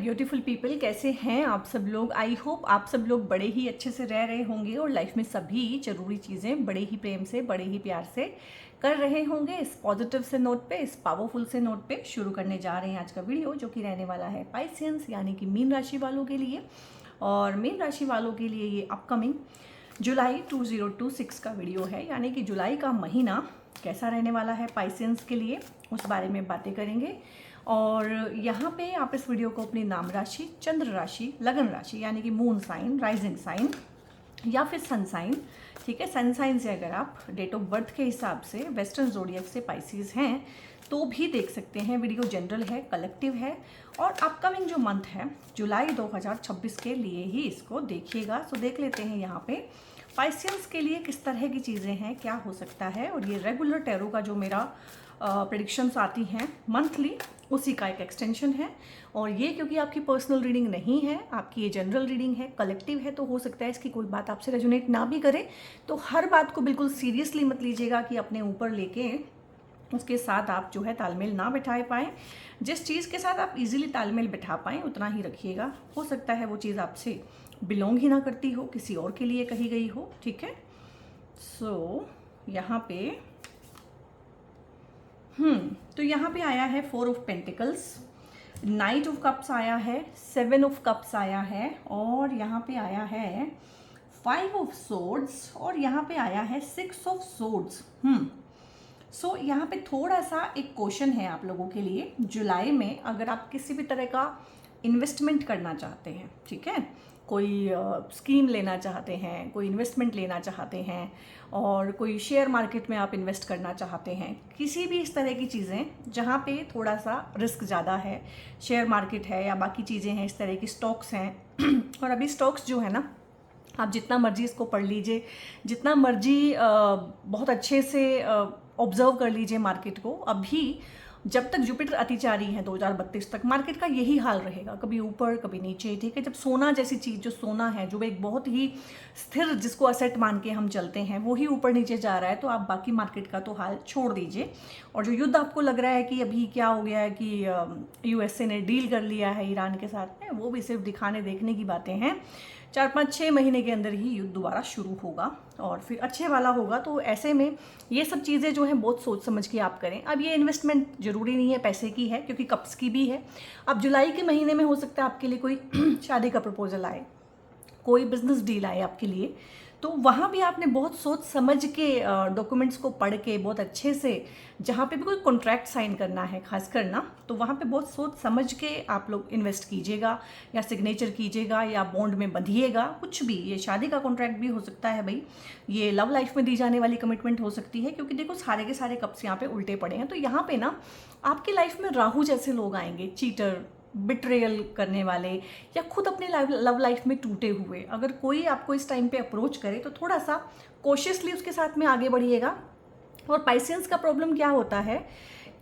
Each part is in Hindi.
ब्यूटीफुल पीपल, कैसे हैं आप सब लोग। आई होप आप सब लोग बड़े ही अच्छे से रह रहे होंगे और लाइफ में सभी जरूरी चीज़ें बड़े ही प्रेम से, बड़े ही प्यार से कर रहे होंगे। इस पॉजिटिव से नोट पे, इस पावरफुल से नोट पे शुरू करने जा रहे हैं आज का वीडियो, जो कि रहने वाला है पाइसियंस यानी कि मीन राशि वालों के लिए। और मीन राशि वालों के लिए ये अपकमिंग जुलाई 2026 का वीडियो है, यानी कि जुलाई का महीना कैसा रहने वाला है पाइसियंस के लिए, उस बारे में बातें करेंगे। और यहाँ पे आप इस वीडियो को अपनी नाम राशि, चंद्र राशि, लगन राशि यानी कि मून साइन, राइजिंग साइन या फिर सन साइन, ठीक है, सन साइन से अगर आप डेट ऑफ बर्थ के हिसाब से वेस्टर्न जोडियक से पाइसिस हैं तो भी देख सकते हैं। वीडियो जनरल है, कलेक्टिव है और अपकमिंग जो मंथ है जुलाई 2026 के लिए ही इसको देखिएगा। तो देख लेते हैं यहाँ पे पाइसियंस के लिए किस तरह की चीज़ें हैं, क्या हो सकता है। और ये रेगुलर टैरो का जो मेरा प्रेडिक्शंस आती हैं मंथली, उसी का एक एक्सटेंशन है। और ये क्योंकि आपकी पर्सनल रीडिंग नहीं है, आपकी ये जनरल रीडिंग है, कलेक्टिव है, तो हो सकता है इसकी कोई बात आपसे रेजोनेट ना भी करे। तो हर बात को बिल्कुल सीरियसली मत लीजिएगा कि अपने ऊपर लेके उसके साथ आप जो है तालमेल ना बिठा पाएँ। जिस चीज़ के साथ आप इजीली तालमेल बिठा पाएँ उतना ही रखिएगा। हो सकता है वो चीज़ आपसे बिलोंग ही ना करती हो, किसी और के लिए कही गई हो, ठीक है। सो यहाँ पे तो यहाँ पे आया है 4 of pentacles, night of cups आया है, 7 ऑफ कप्स आया है, और यहाँ पे आया है 5 ऑफ सोर्ड्स, और यहाँ पे आया है 6 ऑफ सोर्ड्स। सो यहाँ पे थोड़ा सा एक क्वेश्चन है आप लोगों के लिए। जुलाई में अगर आप किसी भी तरह का इन्वेस्टमेंट करना चाहते हैं, ठीक है, कोई स्कीम लेना चाहते हैं, कोई इन्वेस्टमेंट लेना चाहते हैं, और कोई शेयर मार्केट में आप इन्वेस्ट करना चाहते हैं, किसी भी इस तरह की चीज़ें जहाँ पे थोड़ा सा रिस्क ज़्यादा है, शेयर मार्केट है या बाकी चीज़ें हैं, इस तरह की स्टॉक्स हैं। और अभी स्टॉक्स जो है ना, आप जितना मर्जी इसको पढ़ लीजिए, जितना मर्जी बहुत अच्छे से ऑब्जर्व कर लीजिए मार्केट को, अभी जब तक जुपिटर अतिचारी है 2032 तक मार्केट का यही हाल रहेगा, कभी ऊपर कभी नीचे, ठीक है। जब सोना जैसी चीज़, जो सोना है, जो एक बहुत ही स्थिर, जिसको असेट मान के हम चलते हैं, वो ही ऊपर नीचे जा रहा है, तो आप बाकी मार्केट का तो हाल छोड़ दीजिए। और जो युद्ध आपको लग रहा है कि अभी क्या हो गया है कि यूएसए ने डील कर लिया है ईरान के साथ में, वो भी सिर्फ दिखाने देखने की बातें हैं। 4-5-6 महीने के अंदर ही युद्ध दोबारा शुरू होगा और फिर अच्छे वाला होगा। तो ऐसे में ये सब चीज़ें जो हैं बहुत सोच समझ के आप करें। अब ये इन्वेस्टमेंट ज़रूरी नहीं है पैसे की है, क्योंकि कप्स की भी है। अब जुलाई के महीने में हो सकता है आपके लिए कोई शादी का प्रपोजल आए, कोई बिजनेस डील आए आपके लिए, तो वहाँ भी आपने बहुत सोच समझ के डॉक्यूमेंट्स को पढ़ के बहुत अच्छे से, जहाँ पे भी कोई कॉन्ट्रैक्ट साइन करना है खास करना, तो वहाँ पे बहुत सोच समझ के आप लोग इन्वेस्ट कीजिएगा या सिग्नेचर कीजिएगा या बॉन्ड में बंधिएगा, कुछ भी। ये शादी का कॉन्ट्रैक्ट भी हो सकता है भाई, ये लव लाइफ में दी जाने वाली कमिटमेंट हो सकती है, क्योंकि देखो सारे के सारे कप्स यहाँ पे उल्टे पड़े हैं। तो यहाँ पे ना आपकी लाइफ में राहु जैसे लोग आएंगे, चीटर, बिट्रेयल करने वाले, या खुद अपने लव लाइफ में टूटे हुए। अगर कोई आपको इस टाइम पे अप्रोच करे तो थोड़ा सा कॉशियसली उसके साथ में आगे बढ़िएगा। और पाइसियंस का प्रॉब्लम क्या होता है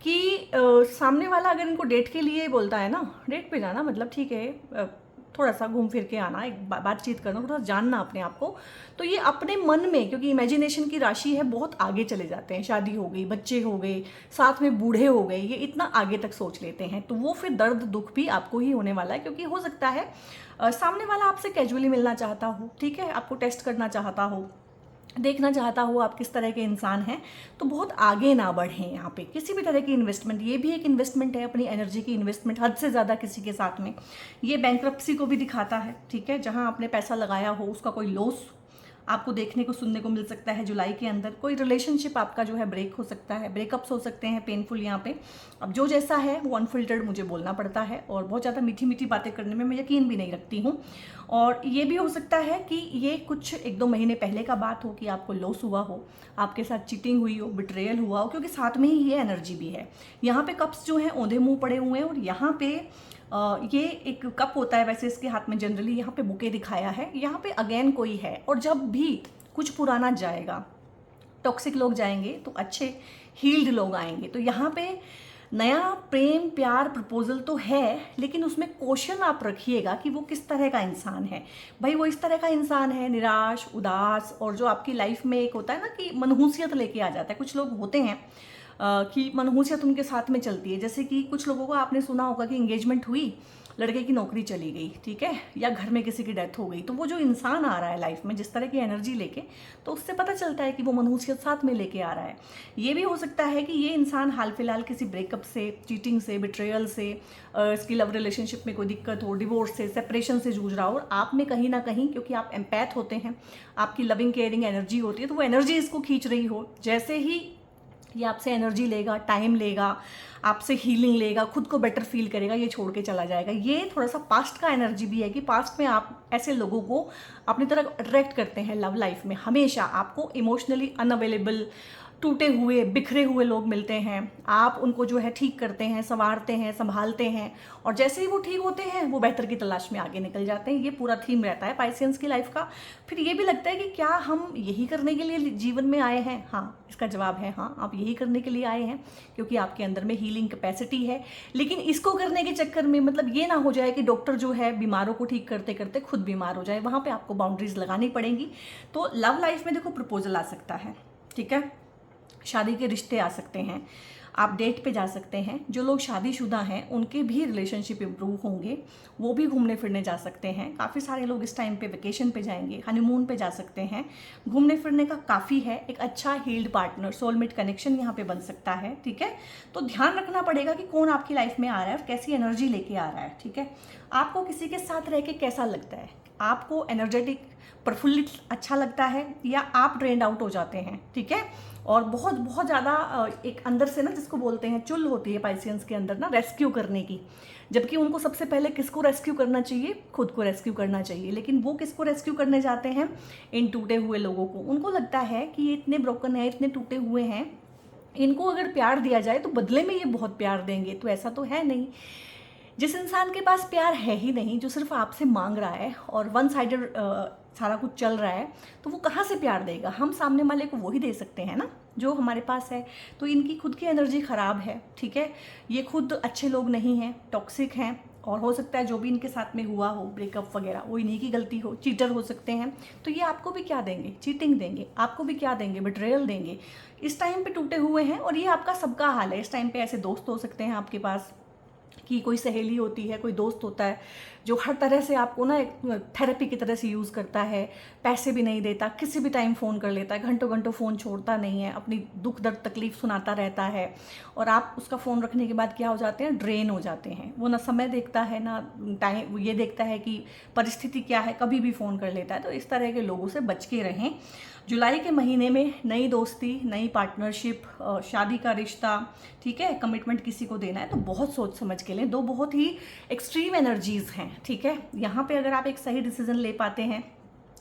कि सामने वाला अगर इनको डेट के लिए बोलता है ना, डेट पे जाना मतलब ठीक है, थोड़ा सा घूम फिर के आना, एक बातचीत करना, थोड़ा जानना अपने आप को, तो ये अपने मन में, क्योंकि इमेजिनेशन की राशि है, बहुत आगे चले जाते हैं। शादी हो गई, बच्चे हो गए, साथ में बूढ़े हो गए, ये इतना आगे तक सोच लेते हैं। तो वो फिर दर्द दुख भी आपको ही होने वाला है, क्योंकि हो सकता है सामने वाला आपसे कैजुअली मिलना चाहता हो, ठीक है, आपको टेस्ट करना चाहता हो, देखना चाहता हो आप किस तरह के इंसान हैं। तो बहुत आगे ना बढ़ें यहाँ पे किसी भी तरह की इन्वेस्टमेंट। ये भी एक इन्वेस्टमेंट है, अपनी एनर्जी की इन्वेस्टमेंट, हद से ज़्यादा किसी के साथ में। ये बैंक्रप्सी को भी दिखाता है, ठीक है, जहाँ आपने पैसा लगाया हो उसका कोई लॉस आपको देखने को, सुनने को मिल सकता है जुलाई के अंदर। कोई रिलेशनशिप आपका जो है ब्रेक हो सकता है, ब्रेकअप्स हो सकते हैं पेनफुल यहाँ पे। अब जो जैसा है वो अनफिल्टर्ड मुझे बोलना पड़ता है, और बहुत ज़्यादा मीठी मीठी बातें करने में मैं यकीन भी नहीं रखती हूँ। और ये भी हो सकता है कि ये कुछ 1-2 महीने पहले का बात हो कि आपको लॉस हुआ हो, आपके साथ चीटिंग हुई हो, बिट्रेयल हुआ हो, क्योंकि साथ में ही ये एनर्जी भी है। यहाँ पे कप्स जो हैं औंधे मुँह पड़े हुए हैं, और यहाँ पे ये एक कप होता है वैसे इसके हाथ में जनरली, यहाँ पे बुके दिखाया है, यहाँ पे अगेन कोई है। और जब भी कुछ पुराना जाएगा, टॉक्सिक लोग जाएंगे तो अच्छे हील्ड लोग आएंगे। तो यहाँ पे नया प्रेम प्यार प्रपोजल तो है, लेकिन उसमें क्वेश्चन आप रखिएगा कि वो किस तरह का इंसान है। भाई वो इस तरह का इंसान है निराश, उदास, और जो आपकी लाइफ में एक होता है ना कि मनहूसियत लेके आ जाता है। कुछ लोग होते हैं कि मनहूसियत उनके साथ में चलती है। जैसे कि कुछ लोगों को आपने सुना होगा कि इंगेजमेंट हुई लड़के की नौकरी चली गई, ठीक है, या घर में किसी की डेथ हो गई, तो वो जो इंसान आ रहा है लाइफ में जिस तरह की एनर्जी लेके, तो उससे पता चलता है कि वो मनुष्यत साथ में लेके आ रहा है। ये भी हो सकता है कि ये इंसान हाल फिलहाल किसी ब्रेकअप से, चीटिंग से, बिट्रेयल से, इसकी लव रिलेशनशिप में कोई दिक्कत हो, डिवोर्स से, सेपरेशन से जूझ रहा हो, और आप में कहीं ना कहीं, क्योंकि आप एम्पैथ होते हैं, आपकी लविंग केयरिंग एनर्जी होती है, तो वो एनर्जी इसको खींच रही हो। जैसे ही ये आपसे एनर्जी लेगा, टाइम लेगा, आपसे हीलिंग लेगा, खुद को बेटर फील करेगा, ये छोड़ के चला जाएगा। ये थोड़ा सा पास्ट का एनर्जी भी है कि पास्ट में आप ऐसे लोगों को अपनी तरफ अट्रैक्ट करते हैं लव लाइफ में। हमेशा आपको इमोशनली अनअवेलेबल, टूटे हुए, बिखरे हुए लोग मिलते हैं, आप उनको जो है ठीक करते हैं, संवारते हैं, संभालते हैं, और जैसे ही वो ठीक होते हैं वो बेहतर की तलाश में आगे निकल जाते हैं। ये पूरा थीम रहता है पाइसियंस की लाइफ का। फिर ये भी लगता है कि क्या हम यही करने के लिए जीवन में आए हैं? हाँ, इसका जवाब है हाँ, आप यही करने के लिए आए हैं, क्योंकि आपके अंदर में हीलिंग कैपेसिटी है। लेकिन इसको करने के चक्कर में मतलब ये ना हो जाए कि डॉक्टर जो है बीमारों को ठीक करते करते खुद बीमार हो जाए, वहाँ पे आपको बाउंड्रीज लगानी पड़ेंगी। तो लव लाइफ में देखो प्रपोजल आ सकता है, ठीक है, शादी के रिश्ते आ सकते हैं, आप डेट पे जा सकते हैं। जो लोग शादीशुदा हैं उनके भी रिलेशनशिप इंप्रूव होंगे, वो भी घूमने फिरने जा सकते हैं। काफ़ी सारे लोग इस टाइम पे वेकेशन पे जाएंगे, हनीमून पे जा सकते हैं। घूमने फिरने का काफ़ी है। एक अच्छा हील्ड पार्टनर, सोलमेट कनेक्शन यहाँ पे बन सकता है, ठीक है। तो ध्यान रखना पड़ेगा कि कौन आपकी लाइफ में आ रहा है और कैसी एनर्जी लेके आ रहा है, ठीक है। आपको किसी के साथ रह के कैसा लगता है? आपको एनर्जेटिक, प्रफुल्लित अच्छा लगता है, या आप ड्रेन्ड आउट हो जाते हैं, ठीक है। और बहुत बहुत ज़्यादा एक अंदर से ना, जिसको बोलते हैं चुल होती है पाइसियंस के अंदर ना, रेस्क्यू करने की। जबकि उनको सबसे पहले किसको रेस्क्यू करना चाहिए? खुद को रेस्क्यू करना चाहिए। लेकिन वो किसको रेस्क्यू करने जाते हैं? इन टूटे हुए लोगों को। उनको लगता है कि ये इतने ब्रोकन है, इतने टूटे हुए हैं, इनको अगर प्यार दिया जाए तो बदले में ये बहुत प्यार देंगे। तो ऐसा तो है नहीं। जिस इंसान के पास प्यार है ही नहीं, जो सिर्फ आपसे मांग रहा है और वन साइडेड सारा कुछ चल रहा है, तो वो कहाँ से प्यार देगा? हम सामने वाले को वही दे सकते हैं ना जो हमारे पास है। तो इनकी खुद की एनर्जी ख़राब है, ठीक है। ये खुद अच्छे लोग नहीं हैं, टॉक्सिक हैं, और हो सकता है जो भी इनके साथ में हुआ हो, ब्रेकअप वगैरह, वो इन्हीं की गलती हो, चीटर हो सकते हैं। तो ये आपको भी क्या देंगे? चीटिंग देंगे। आपको भी क्या देंगे? बिट्रेयल देंगे। इस टाइम पे टूटे हुए हैं, और ये आपका सबका हाल है। इस टाइम पे ऐसे दोस्त हो सकते हैं आपके पास, कि कोई सहेली होती है, कोई दोस्त होता है जो हर तरह से आपको ना एक थेरेपी की तरह से यूज़ करता है, पैसे भी नहीं देता, किसी भी टाइम फ़ोन कर लेता है, घंटों घंटों फ़ोन छोड़ता नहीं है, अपनी दुख दर्द तकलीफ सुनाता रहता है, और आप उसका फ़ोन रखने के बाद क्या हो जाते हैं? ड्रेन हो जाते हैं। वो ना समय देखता है, ना टाइम ये देखता है कि परिस्थिति क्या है, कभी भी फ़ोन कर लेता है। तो इस तरह के लोगों से बच के रहें। जुलाई के महीने में नई दोस्ती, नई पार्टनरशिप, शादी का रिश्ता, ठीक है, कमिटमेंट किसी को देना है तो बहुत सोच समझ के लें। दो बहुत ही एक्सट्रीम एनर्जीज़ हैं, ठीक है। यहाँ पे अगर आप एक सही डिसीजन ले पाते हैं,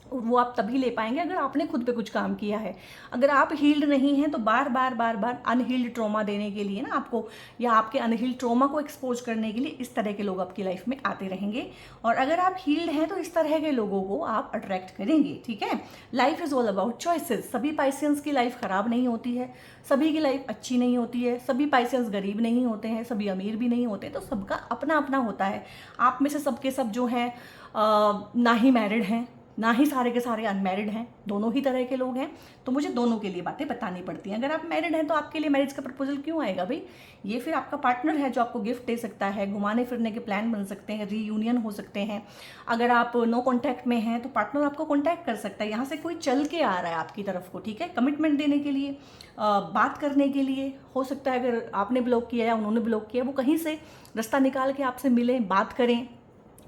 वो आप तभी ले पाएंगे अगर आपने खुद पे कुछ काम किया है। अगर आप हील्ड नहीं हैं तो बार बार बार बार अनहील्ड ट्रॉमा देने के लिए ना आपको, या आपके अनहील्ड ट्रॉमा को एक्सपोज करने के लिए इस तरह के लोग आपकी लाइफ में आते रहेंगे। और अगर आप हील्ड हैं तो इस तरह के लोगों को आप अट्रैक्ट करेंगे, ठीक है। Life is all about choices. सभी पाइसियंस की लाइफ ख़राब नहीं होती है, सभी की लाइफ अच्छी नहीं होती है, सभी पाइसियंस गरीब नहीं होते हैं, सभी अमीर भी नहीं होते। तो सबका अपना अपना होता है। आप में से सबके सब जो हैं ना ही मैरिड हैं, ना ही सारे के सारे अनमैरिड हैं, दोनों ही तरह के लोग हैं। तो मुझे दोनों के लिए बातें बतानी पड़ती हैं। अगर आप मैरिड हैं तो आपके लिए मैरिज का प्रपोजल क्यों आएगा भाई? ये फिर आपका पार्टनर है जो आपको गिफ्ट दे सकता है, घुमाने फिरने के प्लान बन सकते हैं, रीयूनियन हो सकते हैं। अगर आप नो कॉन्टैक्ट में हैं तो पार्टनर आपको कॉन्टैक्ट कर सकता है। यहाँ से कोई चल के आ रहा है आपकी तरफ को, ठीक है, कमिटमेंट देने के लिए, बात करने के लिए। हो सकता है अगर आपने ब्लॉक किया या उन्होंने ब्लॉक किया, वो कहीं से रास्ता निकाल के आपसे मिलें, बात करें।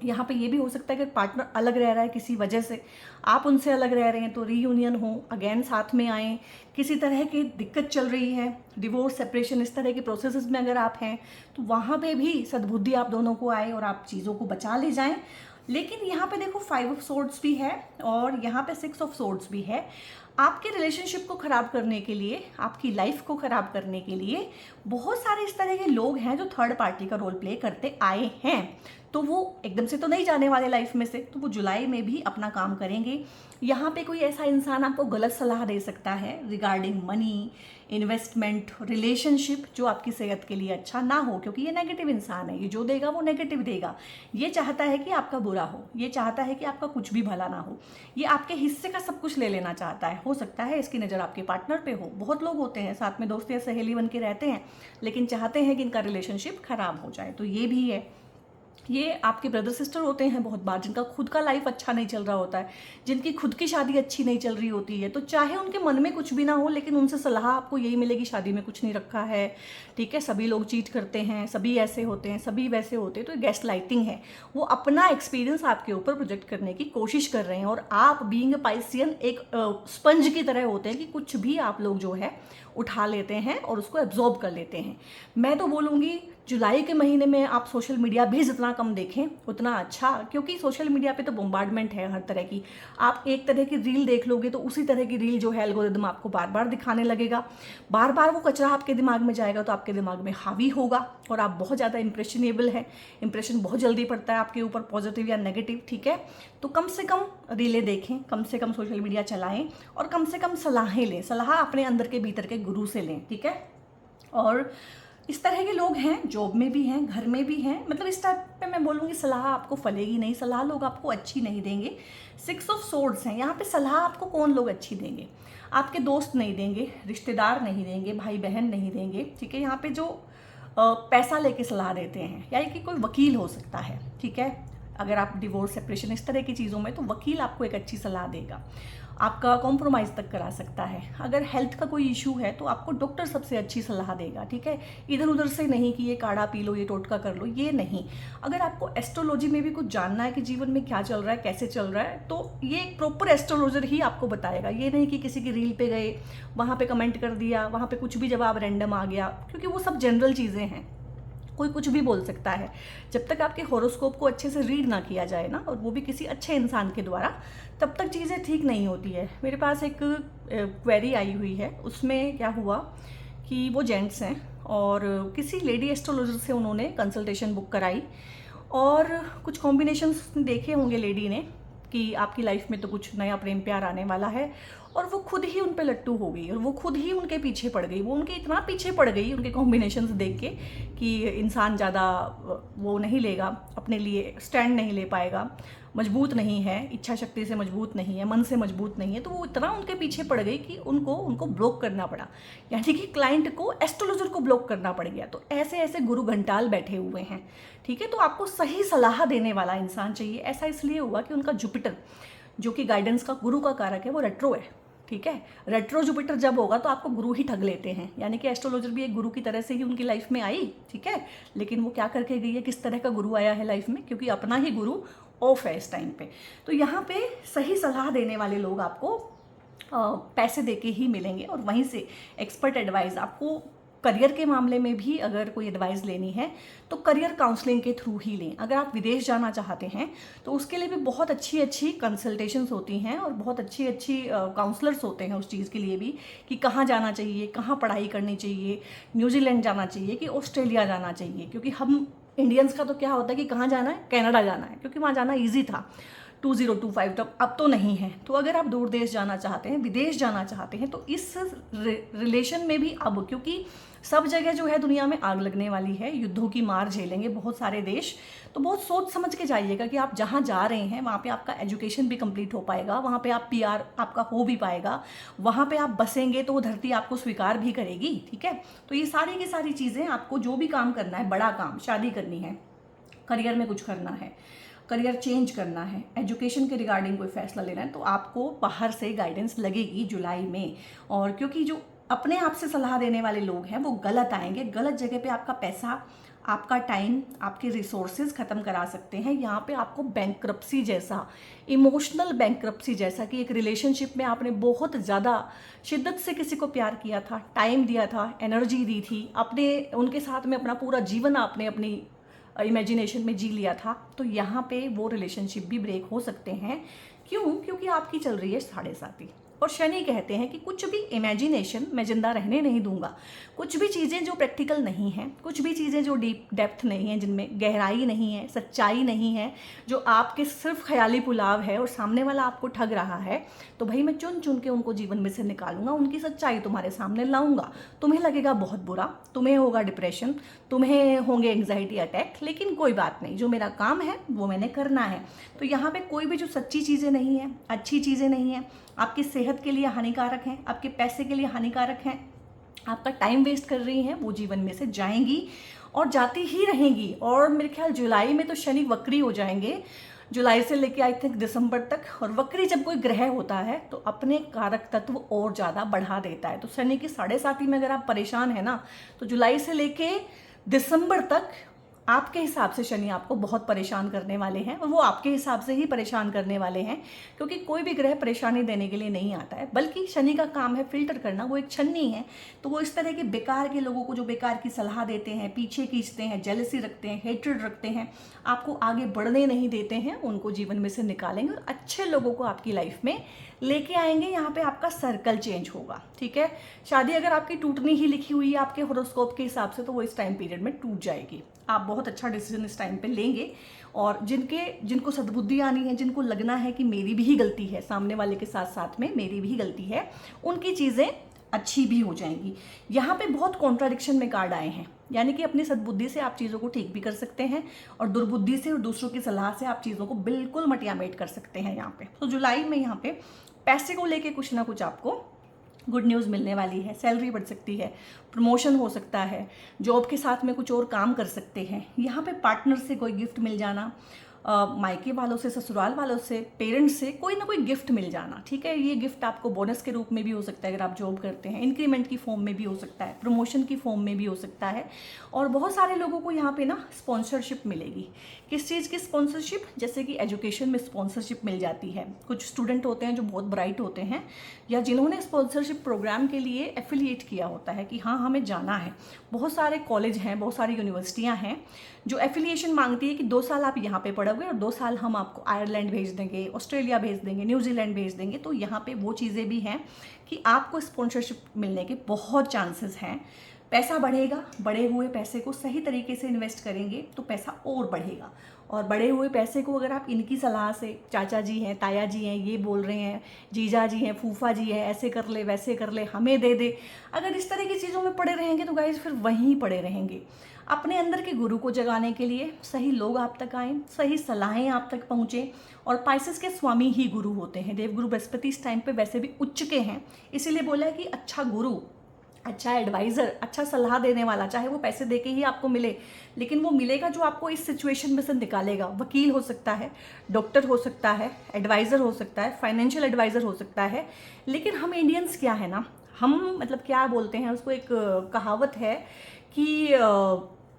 यहाँ पे ये भी हो सकता है कि पार्टनर अलग रह रहा है किसी वजह से, आप उनसे अलग रह रहे हैं, तो रीयूनियन हो, अगेन साथ में आएँ। किसी तरह की दिक्कत चल रही है, डिवोर्स, सेपरेशन, इस तरह के प्रोसेसेस में अगर आप हैं तो वहाँ पे भी सद्बुद्धि आप दोनों को आए और आप चीज़ों को बचा ले जाएं। लेकिन यहाँ पे देखो 5 ऑफ सोर्ड्स भी है और यहाँ पे 6 ऑफ सोर्ड्स भी है। आपके रिलेशनशिप को ख़राब करने के लिए, आपकी लाइफ को ख़राब करने के लिए बहुत सारे इस तरह के लोग हैं जो थर्ड पार्टी का रोल प्ले करते आए हैं। तो वो एकदम से तो नहीं जाने वाले लाइफ में से, तो वो जुलाई में भी अपना काम करेंगे। यहाँ पे कोई ऐसा इंसान आपको गलत सलाह दे सकता है रिगार्डिंग मनी, इन्वेस्टमेंट, रिलेशनशिप, जो आपकी सेहत के लिए अच्छा ना हो, क्योंकि ये नेगेटिव इंसान है। ये जो देगा वो नेगेटिव देगा। ये चाहता है कि आपका बुरा हो, ये चाहता है कि आपका कुछ भी भला ना हो, ये आपके हिस्से का सब कुछ ले लेना चाहता है। हो सकता है इसकी नज़र आपके पार्टनर पे हो। बहुत लोग होते हैं साथ में दोस्त या सहेली बन के रहते हैं, लेकिन चाहते हैं कि इनका रिलेशनशिप खराब हो जाए। तो ये भी है। ये आपके ब्रदर सिस्टर होते हैं बहुत बार, जिनका खुद का लाइफ अच्छा नहीं चल रहा होता है, जिनकी खुद की शादी अच्छी नहीं चल रही होती है, तो चाहे उनके मन में कुछ भी ना हो, लेकिन उनसे सलाह आपको यही मिलेगी, शादी में कुछ नहीं रखा है, ठीक है, सभी लोग चीट करते हैं, सभी ऐसे होते हैं, सभी वैसे होते हैं। तो गैस लाइटिंग है, वो अपना एक्सपीरियंस आपके ऊपर प्रोजेक्ट करने की कोशिश कर रहे हैं। और आप बीइंग पाइसियन एक स्पंज की तरह होते हैं कि कुछ भी आप लोग जो है उठा लेते हैं और उसको एब्जॉर्ब कर लेते हैं। मैं तो बोलूँगी जुलाई के महीने में आप सोशल मीडिया भी जितना कम देखें उतना अच्छा, क्योंकि सोशल मीडिया पे तो बम्बार्डमेंट है हर तरह की। आप एक तरह की रील देख लोगे तो उसी तरह की रील जो है एल्गोरिदम आपको बार बार दिखाने लगेगा, बार बार वो कचरा आपके दिमाग में जाएगा, तो आपके दिमाग में हावी होगा और आप बहुत ज़्यादा इंप्रेशनेबल है, इंप्रेशन बहुत जल्दी पड़ता है आपके ऊपर, पॉजिटिव या नेगेटिव, ठीक है। तो कम से कम रीलें देखें, कम से कम सोशल मीडिया चलाएं और कम से कम सलाहें लें, सलाह अपने अंदर के भीतर के गुरु से लें, ठीक है। और इस तरह के लोग हैं, जॉब में भी हैं, घर में भी हैं, मतलब इस टाइप पे मैं बोलूँगी सलाह आपको फलेगी नहीं, सलाह लोग आपको अच्छी नहीं देंगे। 6 ऑफ सोर्ड्स हैं यहाँ पे, सलाह आपको कौन लोग अच्छी देंगे? आपके दोस्त नहीं देंगे, रिश्तेदार नहीं देंगे, भाई बहन नहीं देंगे, ठीक है। यहाँ पे जो पैसा लेके सलाह देते हैं, या कि कोई वकील हो सकता है, ठीक है, अगर आप डिवोर्स, सेपरेशन, इस तरह की चीज़ों में, तो वकील आपको एक अच्छी सलाह देगा, आपका कॉम्प्रोमाइज़ तक करा सकता है। अगर हेल्थ का कोई इशू है तो आपको डॉक्टर सबसे अच्छी सलाह देगा, ठीक है। इधर उधर से नहीं कि ये काढ़ा पी लो, ये टोटका कर लो, ये नहीं। अगर आपको एस्ट्रोलॉजी में भी कुछ जानना है कि जीवन में क्या चल रहा है, कैसे चल रहा है, तो ये एक प्रॉपर एस्ट्रोलॉजर ही आपको बताएगा। ये नहीं कि किसी की रील पे गए, वहाँ पे कमेंट कर दिया, वहाँ पे कुछ भी जवाब रैंडम आ गया, क्योंकि वो सब जनरल चीज़ें हैं, कोई कुछ भी बोल सकता है। जब तक आपके हॉरोस्कोप को अच्छे से रीड ना किया जाए ना, और वो भी किसी अच्छे इंसान के द्वारा, तब तक चीज़ें ठीक नहीं होती है। मेरे पास एक क्वेरी आई हुई है, उसमें क्या हुआ कि वो जेंट्स हैं और किसी लेडी एस्ट्रोलॉजर से उन्होंने कंसल्टेशन बुक कराई, और कुछ कॉम्बिनेशंस देखे होंगे लेडी ने कि आपकी लाइफ में तो कुछ नया प्रेम प्यार आने वाला है, और वो खुद ही उन पे लट्टू हो गई और वो खुद ही उनके पीछे पड़ गई। वो उनके इतना पीछे पड़ गई उनके कॉम्बिनेशंस देख के कि इंसान ज़्यादा वो नहीं लेगा, अपने लिए स्टैंड नहीं ले पाएगा, मजबूत नहीं है, इच्छा शक्ति से मजबूत नहीं है, मन से मजबूत नहीं है। तो वो इतना उनके पीछे पड़ गई कि उनको ब्लॉक करना पड़ा, यानी कि क्लाइंट को, एस्ट्रोलॉजर को ब्लॉक करना पड़ गया। तो ऐसे ऐसे गुरु घंटाल बैठे हुए हैं, ठीक है। तो आपको सही सलाह देने वाला इंसान चाहिए। ऐसा इसलिए हुआ कि उनका जुपिटर, जो कि गाइडेंस का, गुरु का कारक है, वो रेट्रो है, ठीक है। रेट्रो जुपिटर जब होगा तो आपको गुरु ही ठग लेते हैं, यानी कि एस्ट्रोलॉजर भी एक गुरु की तरह से ही उनकी लाइफ में आई, ठीक है। लेकिन वो क्या करके गई है, किस तरह का गुरु आया है लाइफ में, क्योंकि अपना ही गुरु ऑफ है इस टाइम पे। तो यहाँ पे सही सलाह देने वाले लोग आपको पैसे देके ही मिलेंगे, और वहीं से एक्सपर्ट एडवाइस आपको करियर के मामले में भी अगर कोई एडवाइस लेनी है तो करियर काउंसलिंग के थ्रू ही लें। अगर आप विदेश जाना चाहते हैं तो उसके लिए भी बहुत अच्छी अच्छी कंसल्टेशंस होती हैं और बहुत अच्छी अच्छी काउंसलर्स होते हैं उस चीज़ के लिए भी, कि कहाँ जाना चाहिए, कहाँ पढ़ाई करनी चाहिए, न्यूजीलैंड जाना चाहिए कि ऑस्ट्रेलिया जाना चाहिए। क्योंकि हम इंडियंस का तो क्या होता है कि कहाँ जाना है, कनाडा जाना है, क्योंकि वहाँ जाना ईजी था 2025 तक, अब तो नहीं है। तो अगर आप दूर देश जाना चाहते हैं, विदेश जाना चाहते हैं, तो इस रिलेशन में भी अब, क्योंकि सब जगह जो है दुनिया में आग लगने वाली है, युद्धों की मार झेलेंगे बहुत सारे देश, तो बहुत सोच समझ के जाइएगा कि आप जहाँ जा रहे हैं वहाँ पे आपका एजुकेशन भी कंप्लीट हो पाएगा, वहाँ पे आप पीआर आपका हो भी पाएगा, वहाँ पे आप बसेंगे तो वो धरती आपको स्वीकार भी करेगी, ठीक है। तो ये सारी की सारी चीज़ें, आपको जो भी काम करना है, बड़ा काम, शादी करनी है, करियर में कुछ करना है, करियर चेंज करना है, एजुकेशन के रिगार्डिंग कोई फैसला लेना है, तो आपको बाहर से गाइडेंस लगेगी जुलाई में। और क्योंकि जो अपने आप से सलाह देने वाले लोग हैं वो गलत आएंगे, गलत जगह पे आपका पैसा, आपका टाइम, आपके रिसोर्सेज ख़त्म करा सकते हैं। यहाँ पे आपको बैंक्रप्सी जैसा, इमोशनल बैंक्रप्सी जैसा, कि एक रिलेशनशिप में आपने बहुत ज़्यादा शिद्दत से किसी को प्यार किया था, टाइम दिया था, एनर्जी दी थी, अपने उनके साथ में अपना पूरा जीवन आपने अपनी इमेजिनेशन में जी लिया था, तो यहाँ पे वो रिलेशनशिप भी ब्रेक हो सकते हैं। क्यों? क्योंकि आपकी चल रही है 7.5, और शनि कहते हैं कि कुछ भी इमेजिनेशन मैं जिंदा रहने नहीं दूंगा। कुछ भी चीज़ें जो प्रैक्टिकल नहीं हैं, कुछ भी चीज़ें जो डीप डेप्थ नहीं है, जिनमें गहराई नहीं है, सच्चाई नहीं है, जो आपके सिर्फ ख्याली पुलाव है और सामने वाला आपको ठग रहा है, तो भाई मैं चुन चुन के उनको जीवन में से निकालूंगा, उनकी सच्चाई तुम्हारे सामने लाऊंगा। तुम्हें लगेगा बहुत बुरा, तुम्हें होगा डिप्रेशन, तुम्हें होंगे एंग्जाइटी अटैक, लेकिन कोई बात नहीं, जो मेरा काम है वो मैंने करना है। तो यहाँ पे कोई भी जो सच्ची चीज़ें नहीं है, अच्छी चीज़ें नहीं है, आपकी सेहत के लिए हानिकारक हैं, आपके पैसे के लिए हानिकारक हैं, आपका टाइम वेस्ट कर रही हैं, वो जीवन में से जाएंगी। और जाती ही रहेंगी। और मेरे ख्याल जुलाई में तो शनि वक्री हो जाएंगे, जुलाई से लेके आई थिंक दिसंबर तक। और वक्री जब कोई ग्रह होता है तो अपने कारक तत्व और ज़्यादा बढ़ा देता है। तो शनि की 7.5 में अगर आप परेशान है ना, तो जुलाई से लेके दिसंबर तक आपके हिसाब से शनि आपको बहुत परेशान करने वाले हैं, और वो आपके हिसाब से ही परेशान करने वाले हैं, क्योंकि कोई भी ग्रह परेशानी देने के लिए नहीं आता है, बल्कि शनि का काम है फिल्टर करना। वो एक छन्नी है, तो वो इस तरह के बेकार के लोगों को जो बेकार की सलाह देते हैं, पीछे खींचते हैं, जेलसी रखते हैं, हेट्रेड रखते हैं, आपको आगे बढ़ने नहीं देते हैं, उनको जीवन में से निकालेंगे और अच्छे लोगों को आपकी लाइफ में लेके आएंगे। यहाँ पे आपका सर्कल चेंज होगा, ठीक है। शादी अगर आपकी टूटनी ही लिखी हुई है आपके होरोस्कोप के हिसाब से, तो वो इस टाइम पीरियड में टूट जाएगी। आप बहुत अच्छा डिसीजन इस टाइम पे लेंगे, और जिनको सद्बुद्धि आनी है, जिनको लगना है कि मेरी भी गलती है, सामने वाले के साथ साथ में मेरी भी गलती है, उनकी चीज़ें अच्छी भी हो जाएंगी। यहाँ पे बहुत कॉन्ट्राडिक्शन में कार्ड आए हैं, यानी कि अपनी सद्बुद्धि से आप चीज़ों को ठीक भी कर सकते हैं, और दुर्बुद्धि से और दूसरों की सलाह से आप चीज़ों को बिल्कुल मटियामेट कर सकते हैं यहाँ पे। तो जुलाई में यहाँ पे पैसे को लेके कुछ ना कुछ आपको गुड न्यूज़ मिलने वाली है। सैलरी बढ़ सकती है, प्रमोशन हो सकता है, जॉब के साथ में कुछ और काम कर सकते हैं। यहाँ पे पार्टनर से कोई गिफ्ट मिल जाना, मायके वालों से, ससुराल वालों से, पेरेंट्स से कोई ना कोई गिफ्ट मिल जाना, ठीक है। ये गिफ्ट आपको बोनस के रूप में भी हो सकता है अगर आप जॉब करते हैं, इंक्रीमेंट की फॉर्म में भी हो सकता है, प्रमोशन की फॉर्म में भी हो सकता है। और बहुत सारे लोगों को यहाँ पे ना स्पॉन्सरशिप मिलेगी। किस चीज़ की स्पॉन्सरशिप? जैसे कि एजुकेशन में स्पॉन्सरशिप मिल जाती है। कुछ स्टूडेंट होते हैं जो बहुत ब्राइट होते हैं, या जिन्होंने स्पॉन्सरशिप प्रोग्राम के लिए एफिलिएट किया होता है कि हाँ हमें जाना है। बहुत सारे कॉलेज हैं, बहुत सारी यूनिवर्सिटियाँ हैं जो एफिलिएशन मांगती है कि 2 साल आप यहाँ पे पढ़ोगे और 2 साल हम आपको आयरलैंड भेज देंगे, ऑस्ट्रेलिया भेज देंगे, न्यूजीलैंड भेज देंगे। तो यहाँ पे वो चीज़ें भी हैं कि आपको स्पॉन्सरशिप मिलने के बहुत चांसेस हैं। पैसा बढ़ेगा, बढ़े हुए पैसे को सही तरीके से इन्वेस्ट करेंगे तो पैसा और बढ़ेगा। और बढ़े हुए पैसे को अगर आप इनकी सलाह से, चाचा जी हैं, ताया जी हैं, ये बोल रहे हैं, जीजा जी हैं, फूफा जी हैं, ऐसे कर ले, वैसे कर ले, हमें दे दे, अगर इस तरह की चीज़ों में पड़े रहेंगे तो गाइस फिर वहीं पड़े रहेंगे। अपने अंदर के गुरु को जगाने के लिए सही लोग आप तक आएँ, सही सलाहें आप तक पहुँचें। और पाइसेस के स्वामी ही गुरु होते हैं। देवगुरु बृहस्पति इस टाइम पे वैसे भी उच्च के हैं, इसीलिए बोला है कि अच्छा गुरु, अच्छा एडवाइज़र, अच्छा सलाह देने वाला, चाहे वो पैसे दे के ही आपको मिले, लेकिन वो मिलेगा जो आपको इस सिचुएशन में से निकालेगा। वकील हो सकता है, डॉक्टर हो सकता है, एडवाइज़र हो सकता है, फाइनेंशियल एडवाइज़र हो सकता है। लेकिन हम इंडियंस क्या है ना, हम मतलब क्या बोलते हैं उसको, एक कहावत है कि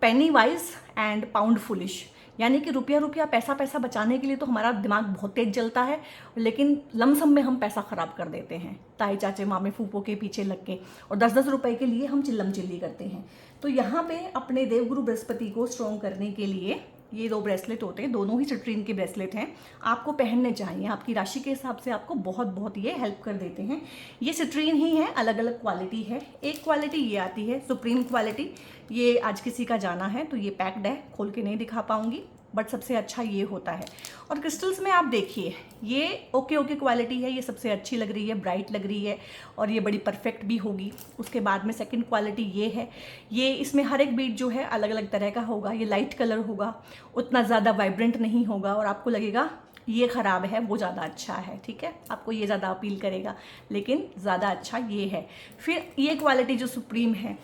पेनी वाइज एंड पाउंड फुलिश, यानी कि रुपया रुपया, पैसा पैसा बचाने के लिए तो हमारा दिमाग बहुत तेज चलता है, लेकिन लमसम में हम पैसा ख़राब कर देते हैं ताई चाचे मामे फूफो के पीछे लग के, और 10-10 रुपए के लिए हम चिल्लम चिल्ली करते हैं। तो यहाँ पे अपने देवगुरु बृहस्पति को स्ट्रॉन्ग करने के लिए ये 2 ब्रेसलेट होते हैं, दोनों ही सिट्रीन के ब्रेसलेट हैं, आपको पहनने चाहिए। आपकी राशि के हिसाब से आपको बहुत बहुत ये हेल्प कर देते हैं। ये सिट्रीन ही है, अलग अलग क्वालिटी है। एक क्वालिटी ये आती है सुप्रीम क्वालिटी, ये आज किसी का जाना है तो ये पैक्ड है, खोल के नहीं दिखा पाऊंगी, बट सबसे अच्छा ये होता है। और क्रिस्टल्स में आप देखिए, ये ओके क्वालिटी है, ये सबसे अच्छी लग रही है, ब्राइट लग रही है, और ये बड़ी परफेक्ट भी होगी। उसके बाद में सेकंड क्वालिटी ये है, ये इसमें हर एक बीट जो है अलग अलग तरह का होगा, ये लाइट कलर होगा, उतना ज़्यादा वाइब्रेंट नहीं होगा, और आपको लगेगा ये ख़राब है वो ज़्यादा अच्छा है, ठीक है, आपको ये ज़्यादा अपील करेगा, लेकिन ज़्यादा अच्छा ये है। फिर ये क्वालिटी जो सुप्रीम है,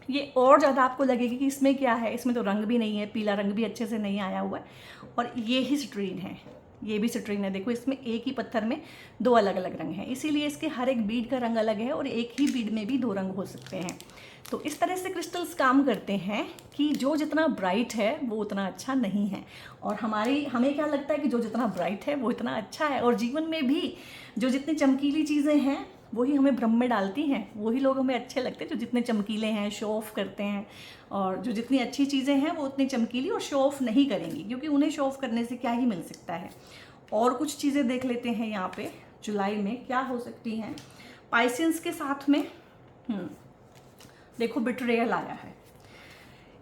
ये और ज़्यादा आपको लगेगी कि इसमें क्या है, इसमें तो रंग भी नहीं है, पीला रंग भी अच्छे से नहीं आया हुआ है, और ये ही सिट्रीन है, ये भी सिट्रीन है। देखो इसमें एक ही पत्थर में 2 अलग अलग रंग हैं, इसीलिए इसके हर एक बीड का रंग अलग है, और एक ही बीड में भी 2 रंग हो सकते हैं। तो इस तरह से क्रिस्टल्स काम करते हैं कि जो जितना ब्राइट है वो उतना अच्छा नहीं है, और हमें क्या लगता है कि जो जितना ब्राइट है वो इतना अच्छा है। और जीवन में भी जो जितनी चमकीली चीज़ें हैं वही हमें भ्रम में डालती हैं, वही लोग हमें अच्छे लगते हैं जो जितने चमकीले हैं, शो ऑफ करते हैं। और जो जितनी अच्छी चीज़ें हैं वो उतनी चमकीली और शो ऑफ नहीं करेंगी, क्योंकि उन्हें शो ऑफ करने से क्या ही मिल सकता है। और कुछ चीज़ें देख लेते हैं यहाँ पे जुलाई में क्या हो सकती हैं पाइसेंस के साथ में। देखो बिट्रेयल आया है,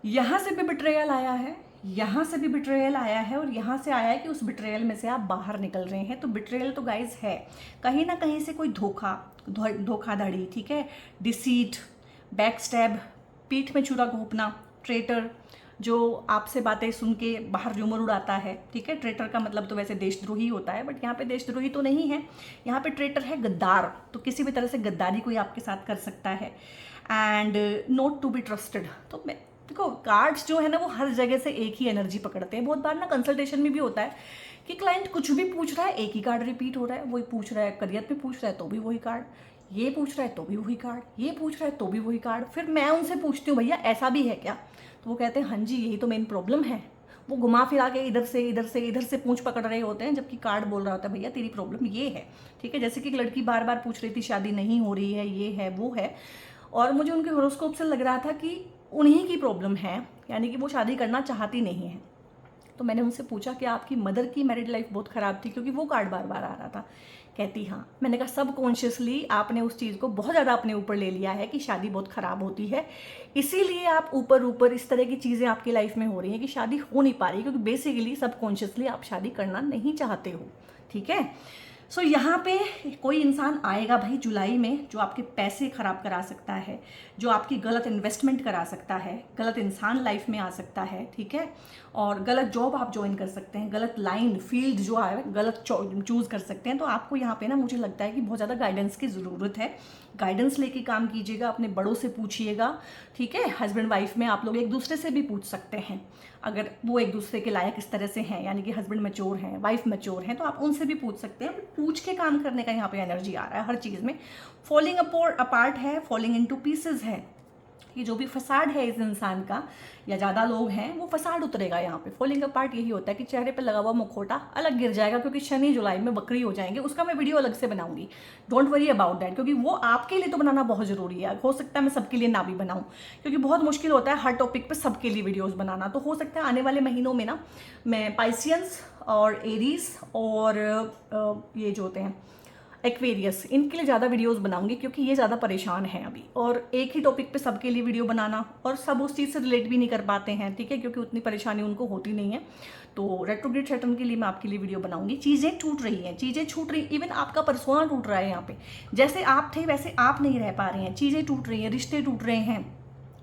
यहाँ से भी बिट्रेयल आया है, यहाँ से भी बिट्रेयल आया है, और यहाँ से आया है कि उस बिट्रेयल में से आप बाहर निकल रहे हैं। तो बिट्रेयल तो गाइज है, कहीं ना कहीं से कोई धोखाधड़ी, ठीक है, डिसीट, बैक स्टैब, पीठ में छुरा घोंपना, ट्रेटर जो आपसे बातें सुन के बाहर र्यूमर उड़ाता है, ठीक है। ट्रेटर का मतलब तो वैसे देशद्रोही होता है, बट यहाँ पे देशद्रोही तो नहीं है, यहाँ पे ट्रेटर है गद्दार। तो किसी भी तरह से गद्दारी कोई आपके साथ कर सकता है। And not to be trusted, तो देखो कार्ड्स जो है ना वो हर जगह से एक ही एनर्जी पकड़ते हैं। बहुत बार ना कंसल्टेशन में भी होता है कि क्लाइंट कुछ भी पूछ रहा है, एक ही कार्ड रिपीट हो रहा है। वही पूछ रहा है, करियर पे पूछ रहा है तो भी वही कार्ड, ये पूछ रहा है तो भी वही कार्ड, ये पूछ रहा है तो भी वही कार्ड। फिर मैं उनसे पूछती हूँ भैया ऐसा भी है क्या? तो वो कहते हैं हाँ जी यही तो मेन प्रॉब्लम है। वो घुमा फिरा के इधर से पूंछ पकड़ रहे होते हैं, जबकि कार्ड बोल रहा होता है भैया तेरी प्रॉब्लम ये है। ठीक है, जैसे कि एक लड़की बार बार पूछ रही थी शादी नहीं हो रही है, ये है वो है, और मुझे उनके हॉरोस्कोप से लग रहा था कि उन्हीं की प्रॉब्लम है, यानी कि वो शादी करना चाहती नहीं है। तो मैंने उनसे पूछा कि आपकी मदर की मैरिड लाइफ बहुत ख़राब थी, क्योंकि वो कार्ड बार बार आ रहा था। कहती हाँ। मैंने कहा सब कॉन्शियसली आपने उस चीज़ को बहुत ज़्यादा अपने ऊपर ले लिया है कि शादी बहुत ख़राब होती है, इसीलिए आप ऊपर ऊपर इस तरह की चीज़ें आपकी लाइफ में हो रही हैं कि शादी हो नहीं पा रही, क्योंकि बेसिकली सब कॉन्शियसली आप शादी करना नहीं चाहते हो। ठीक है, सो यहाँ पे कोई इंसान आएगा भाई जुलाई में जो आपके पैसे खराब करा सकता है, जो आपकी गलत इन्वेस्टमेंट करा सकता है, गलत इंसान लाइफ में आ सकता है। ठीक है, और गलत जॉब आप ज्वाइन कर सकते हैं, गलत लाइन फील्ड जो है गलत चूज कर सकते हैं। तो आपको यहाँ पे ना मुझे लगता है कि बहुत ज़्यादा गाइडेंस की ज़रूरत है। गाइडेंस लेके काम कीजिएगा, अपने बड़ों से पूछिएगा। ठीक है, हस्बैंड वाइफ में आप लोग एक दूसरे से भी पूछ सकते हैं, अगर वो एक दूसरे के लायक इस तरह से हैं, यानी कि हस्बैंड मैच्योर हैं, वाइफ मैच्योर हैं, तो आप उनसे भी पूछ सकते हैं। पूछ के काम करने का यहाँ पे एनर्जी आ रहा है हर चीज़ में। फॉलिंग अपार्ट है, फॉलिंग इनटू पीसेस है, कि जो भी फसाड है इस इंसान का, या ज़्यादा लोग हैं, वो फसाड उतरेगा यहाँ पे। फॉलिंग अपार्ट यही होता है कि चेहरे पे लगा हुआ मुखौटा अलग गिर जाएगा, क्योंकि शनि जुलाई में बकरी हो जाएंगे। उसका मैं वीडियो अलग से बनाऊंगी, डोंट वरी अबाउट दैट, क्योंकि वो आपके लिए तो बनाना बहुत ज़रूरी है। हो सकता है मैं सबके लिए ना भी बनाऊँ, क्योंकि बहुत मुश्किल होता है हर टॉपिक पर सबके लिए वीडियोज़ बनाना। तो हो सकता है आने वाले महीनों में ना मैं पाइसियंस और एरीज और ये जो होते हैं एक्वेरियस, इनके लिए ज़्यादा वीडियोस बनाऊंगी, क्योंकि ये ज़्यादा परेशान हैं अभी, और एक ही टॉपिक पे सबके लिए वीडियो बनाना, और सब उस चीज़ से रिलेट भी नहीं कर पाते हैं। ठीक है, क्योंकि उतनी परेशानी उनको होती नहीं है। तो रेट्रोग्रेड सैटर्न के लिए मैं आपके लिए वीडियो बनाऊंगी। चीज़ें टूट रही हैं, चीज़ें छूट रही, इवन आपका पर्सोना टूट रहा है यहाँ पे। जैसे आप थे वैसे आप नहीं रह पा रहे हैं, चीज़ें टूट रही हैं, रिश्ते टूट रहे हैं,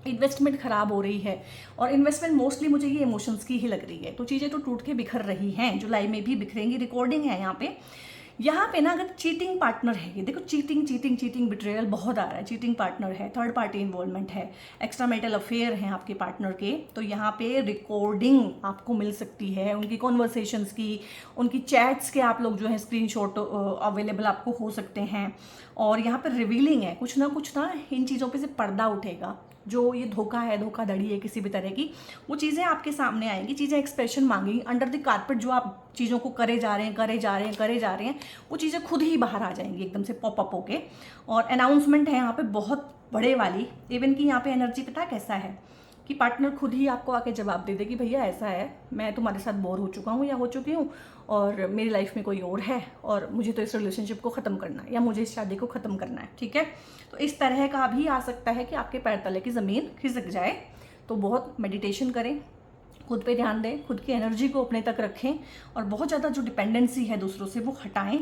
इन्वेस्टमेंट खराब हो रही है। और इन्वेस्टमेंट मोस्टली मुझे ये इमोशंस की ही लग रही है। तो चीज़ें तो टूट के बिखर रही हैं, जुलाई में भी बिखरेंगी। रिकॉर्डिंग है यहाँ पे ना, अगर चीटिंग पार्टनर है, ये देखो चीटिंग बिट्रेयल बहुत आ रहा है। चीटिंग पार्टनर है, थर्ड पार्टी इन्वॉल्वमेंट है, एक्स्ट्रा मैरिटल अफेयर हैं आपके पार्टनर के, तो यहाँ पे रिकॉर्डिंग आपको मिल सकती है उनकी कॉन्वर्सेशंस की, उनकी चैट्स के आप लोग जो है स्क्रीनशॉट अवेलेबल आपको हो सकते हैं। और यहाँ पर रिवीलिंग है, कुछ ना इन चीज़ों पे से पर्दा उठेगा। जो ये धोखा है, धोखाधड़ी है किसी भी तरह की, वो चीज़ें आपके सामने आएंगी, चीज़ें एक्सप्रेशन मांगेंगी। अंडर द कारपेट जो आप चीज़ों को करे जा रहे हैं, वो चीज़ें खुद ही बाहर आ जाएंगी एकदम से पॉपअप होके। और अनाउंसमेंट है यहाँ पे बहुत बड़े वाली। इवन कि यहाँ पे एनर्जी पता कैसा है कि पार्टनर खुद ही आपको आके जवाब दे दे कि भैया ऐसा है, मैं तुम्हारे साथ बोर हो चुका हूँ या हो चुकी हूँ, और मेरी लाइफ में कोई और है, और मुझे तो इस रिलेशनशिप को ख़त्म करना है, या मुझे इस शादी को ख़त्म करना है। ठीक है, तो इस तरह का भी आ सकता है कि आपके पैर तले की ज़मीन खिसक जाए। तो बहुत मेडिटेशन करें, खुद पे ध्यान दें, खुद की एनर्जी को अपने तक रखें, और बहुत ज़्यादा जो डिपेंडेंसी है दूसरों से वो हटाएं।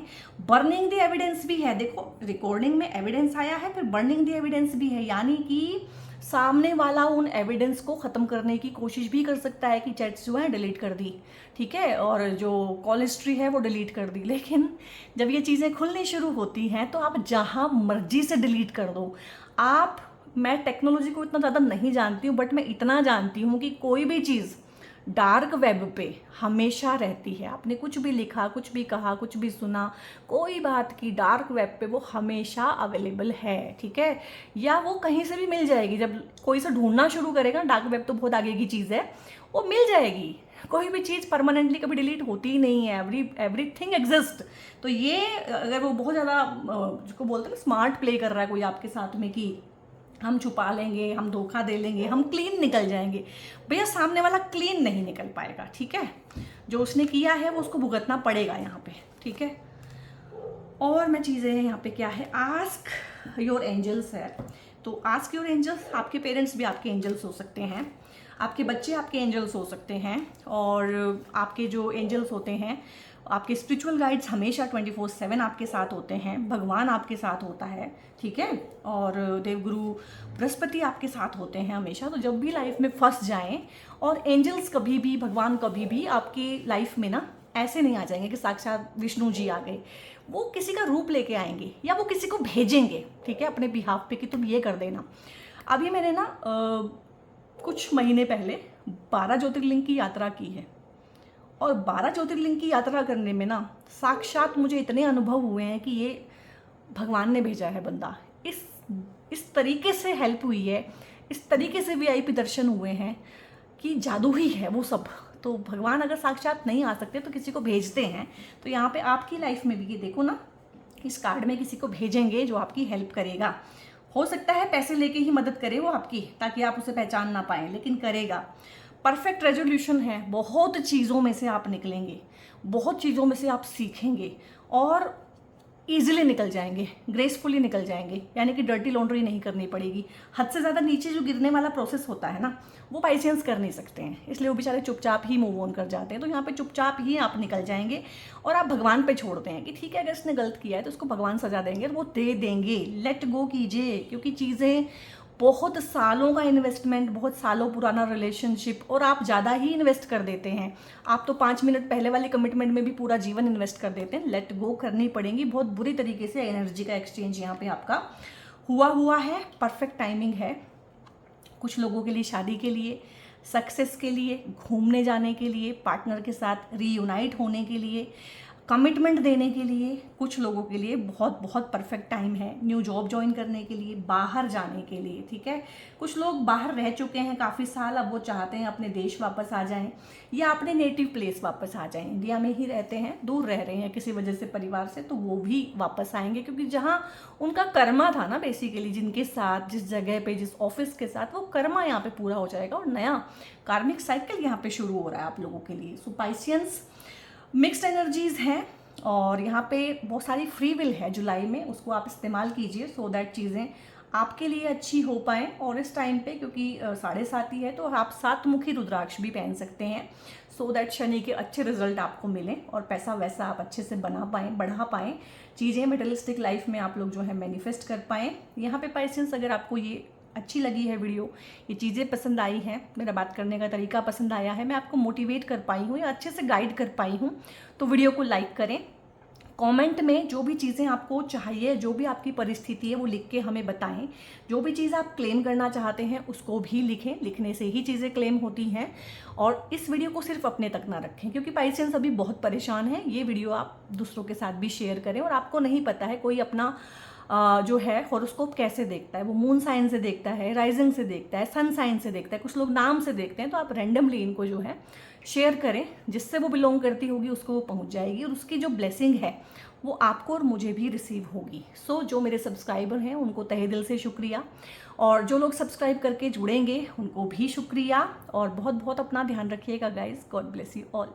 बर्निंग द एविडेंस भी है, देखो रिकॉर्डिंग में एविडेंस आया है, फिर बर्निंग द एविडेंस भी है, यानी कि सामने वाला उन एविडेंस को ख़त्म करने की कोशिश भी कर सकता है कि चैट्स जो है डिलीट कर दी, ठीक है, और जो कॉल हिस्ट्री है वो डिलीट कर दी। लेकिन जब ये चीज़ें खुलनी शुरू होती हैं तो आप जहाँ मर्जी से डिलीट कर दो। मैं टेक्नोलॉजी को इतना ज़्यादा नहीं जानती हूँ, बट मैं इतना जानती हूँ कि कोई भी चीज़ डार्क वेब पे हमेशा रहती है। आपने कुछ भी लिखा, कुछ भी कहा, कुछ भी सुना, कोई बात की, डार्क वेब पे वो हमेशा अवेलेबल है। ठीक है, या वो कहीं से भी मिल जाएगी। जब कोई से ढूंढना शुरू करेगा, डार्क वेब तो बहुत आगे की चीज़ है, वो मिल जाएगी। कोई भी चीज़ परमानेंटली कभी डिलीट होती ही नहीं है, एवरीथिंग एग्जिस्ट। तो ये अगर वो बहुत ज़्यादा जिसको बोलते हैं ना स्मार्ट प्ले कर रहा है कोई आपके साथ में कि हम छुपा लेंगे, हम धोखा दे लेंगे, हम क्लीन निकल जाएंगे, भैया सामने वाला क्लीन नहीं निकल पाएगा। ठीक है, जो उसने किया है वो उसको भुगतना पड़ेगा यहाँ पे। ठीक है, और मैं चीज़ें हैं यहाँ पे क्या है, आस्क योर एंजल्स है। तो आस्क योर एंजल्स, आपके पेरेंट्स भी आपके एंजल्स हो सकते हैं, आपके बच्चे आपके एंजल्स हो सकते हैं, और आपके जो एंजल्स होते हैं, आपके स्पिरिचुअल गाइड्स हमेशा 24/7 आपके साथ होते हैं, भगवान आपके साथ होता है। ठीक है, और देवगुरु बृहस्पति आपके साथ होते हैं हमेशा। तो जब भी लाइफ में फंस जाएं, और एंजल्स कभी भी, भगवान कभी भी आपकी लाइफ में ना ऐसे नहीं आ जाएंगे कि साक्षात विष्णु जी आ गए, वो किसी का रूप लेके आएंगे, या वो किसी को भेजेंगे, ठीक है, अपने बिहाफ पे कि तुम ये कर देना। अभी मैंने ना कुछ महीने पहले 12 ज्योतिर्लिंग की यात्रा की है, और 12 ज्योतिर्लिंग की यात्रा करने में ना साक्षात मुझे इतने अनुभव हुए हैं कि ये भगवान ने भेजा है बंदा। इस तरीके से हेल्प हुई है, इस तरीके से वीआईपी दर्शन हुए हैं कि जादू ही है वो सब। तो भगवान अगर साक्षात नहीं आ सकते तो किसी को भेजते हैं। तो यहाँ पे आपकी लाइफ में भी ये देखो ना, इस कार्ड में किसी को भेजेंगे जो आपकी हेल्प करेगा। हो सकता है पैसे लेके ही मदद करे वो आपकी, ताकि आप उसे पहचान ना पाएं, लेकिन करेगा। परफेक्ट रेजोल्यूशन है, बहुत चीज़ों में से आप निकलेंगे, बहुत चीज़ों में से आप सीखेंगे और ईजिली निकल जाएंगे, ग्रेसफुली निकल जाएंगे, यानी कि डर्टी लॉन्ड्री नहीं करनी पड़ेगी। हद से ज़्यादा नीचे जो गिरने वाला प्रोसेस होता है ना, वो पाइसियंस कर नहीं सकते हैं, इसलिए वो बेचारे चुपचाप ही मूव ऑन कर जाते हैं। तो यहाँ पे चुपचाप ही आप निकल जाएंगे और आप भगवान पे छोड़ते हैं कि ठीक है, अगर इसने गलत किया है तो उसको भगवान सजा देंगे और वो दे देंगे। लेट गो कीजिए, क्योंकि चीज़ें बहुत सालों का इन्वेस्टमेंट, बहुत सालों पुराना रिलेशनशिप, और आप ज़्यादा ही इन्वेस्ट कर देते हैं। आप तो 5 मिनट पहले वाले कमिटमेंट में भी पूरा जीवन इन्वेस्ट कर देते हैं। लेट गो करनी पड़ेगी। बहुत बुरी तरीके से एनर्जी का एक्सचेंज यहाँ पे आपका हुआ है। परफेक्ट टाइमिंग है कुछ लोगों के लिए, शादी के लिए, सक्सेस के लिए, घूमने जाने के लिए, पार्टनर के साथ रीयूनाइट होने के लिए, कमिटमेंट देने के लिए। कुछ लोगों के लिए बहुत बहुत परफेक्ट टाइम है न्यू जॉब ज्वाइन करने के लिए, बाहर जाने के लिए। ठीक है, कुछ लोग बाहर रह चुके हैं काफ़ी साल, अब वो चाहते हैं अपने देश वापस आ जाएं या अपने नेटिव प्लेस वापस आ जाएं। इंडिया में ही रहते हैं, दूर रह रहे हैं किसी वजह से परिवार से, तो वो भी वापस आएंगे, क्योंकि जहाँ उनका कर्मा था ना, बेसिकली जिनके साथ, जिस जगह पे, जिस ऑफिस के साथ, वो कर्मा यहाँ पे पूरा हो जाएगा और नया कार्मिक साइकिल यहाँ पे शुरू हो रहा है आप लोगों के लिए। सो पाइसियंस, मिक्स्ड एनर्जीज हैं और यहाँ पे बहुत सारी फ्री विल है जुलाई में, उसको आप इस्तेमाल कीजिए सो दैट चीज़ें आपके लिए अच्छी हो पाएँ। और इस टाइम पे क्योंकि 7.5 ही है, तो आप 7 मुखी रुद्राक्ष भी पहन सकते हैं सो दैट शनि के अच्छे रिजल्ट आपको मिलें और पैसा वैसा आप अच्छे से बना पाएँ, बढ़ा पाएँ, चीज़ें मटेरियलिस्टिक लाइफ में आप लोग जो है मैनिफेस्ट कर पाएँ। यहाँ पे पाइसेंस, अगर आपको ये अच्छी लगी है वीडियो, ये चीज़ें पसंद आई हैं, मेरा बात करने का तरीका पसंद आया है, मैं आपको मोटिवेट कर पाई हूँ या अच्छे से गाइड कर पाई हूँ, तो वीडियो को लाइक करें। कमेंट में जो भी चीज़ें आपको चाहिए, जो भी आपकी परिस्थिति है, वो लिख के हमें बताएं। जो भी चीज़ आप क्लेम करना चाहते हैं उसको भी लिखें, लिखने से ही चीज़ें क्लेम होती हैं। और इस वीडियो को सिर्फ अपने तक ना रखें, क्योंकि पाइसेंस अभी बहुत परेशान है। ये वीडियो आप दूसरों के साथ भी शेयर करें। और आपको नहीं पता है कोई अपना जो है हॉरोस्कोप कैसे देखता है, वो मून साइन से देखता है, राइजिंग से देखता है, सन साइन से देखता है, कुछ लोग नाम से देखते हैं, तो आप रैंडमली इनको जो है शेयर करें, जिससे वो बिलोंग करती होगी उसको वो पहुंच जाएगी और उसकी जो ब्लेसिंग है वो आपको और मुझे भी रिसीव होगी। सो जो मेरे सब्सक्राइबर हैं उनको तहे दिल से शुक्रिया, और जो लोग सब्सक्राइब करके जुड़ेंगे उनको भी शुक्रिया। और बहुत बहुत अपना ध्यान रखिएगा guys. God bless you all.